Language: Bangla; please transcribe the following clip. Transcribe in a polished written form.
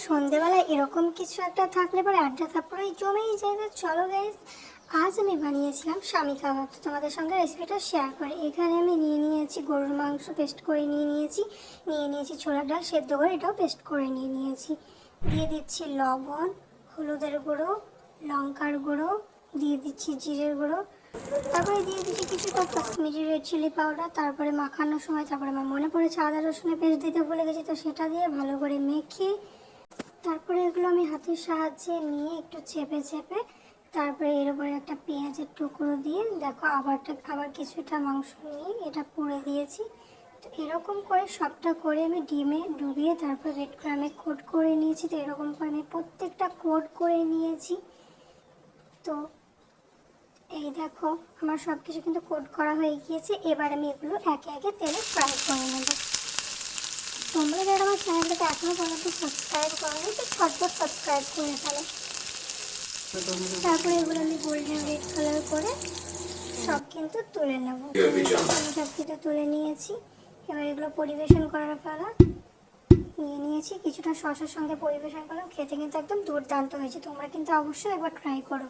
সন্ধেবেলায় এরকম কিছু একটা থাকলে পরে আড্ডা তারপরেই জমেই যায়। চলো গাইস, আজ আমি বানিয়েছিলাম স্বামী কাবাব। তো তোমাদের সঙ্গে রেসিপিটা শেয়ার করি। এখানে আমি নিয়ে নিয়েছি গরুর মাংস পেস্ট করে নিয়ে নিয়েছি ছোলার ডাল সেদ্ধ করে, এটাও পেস্ট করে নিয়ে নিয়েছি। দিয়ে দিচ্ছি লবণ, হলুদের গুঁড়ো, লঙ্কার গুঁড়ো, দিয়ে দিচ্ছি জিরের গুঁড়ো, তারপরে দিয়ে দিচ্ছি কিছুটা কাশ্মীরি রেড চিলি পাউডার। তারপরে মাখানোর সময় তারপরে আমার মনে পড়েছে আদা রসুনের পেস্ট দিতে ভুলে গেছি, তো সেটা দিয়ে ভালো করে মেখে তারপরে এগুলো আমি হাতের সাহায্যে নিয়ে একটু চেপে চেপে তারপরে এর উপরে একটা পেঁয়াজের টুকরো দিয়ে দেখো আবার কিছুটা মাংস নিয়ে এটা পুড়ে দিয়েছি। তো এরকম করে সবটা করে আমি ডিমে ডুবিয়ে তারপর রেড করে আমি কোট করে নিয়েছি। তো এরকম করে আমি প্রত্যেকটা কোট করে নিয়েছি। তো এই দেখো আমার সব কিছু কিন্তু কোট করা হয়ে গিয়েছে। এবার আমি এগুলো একে একে তেলে ফ্রাই করে নেব। তোমরা যারা আমার চ্যানেলটাকে এখনো পর্যন্ত সাবস্ক্রাইব করোনি তো ঝটপট সাবস্ক্রাইব করে ফেলো। তারপরে এগুলো আমি গোল্ডেন রেড কালার করে সব কিন্তু তুলে নেব। আমি সব কিছু তুলে নিয়েছি। এবার এগুলো পরিবেশন করার পালা। নিয়েছি কিছুটা সসের সঙ্গে পরিবেশন করলাম। খেতে কিন্তু একদম দুর্দান্ত হয়েছে। তোমরা কিন্তু অবশ্যই একবার ট্রাই করো।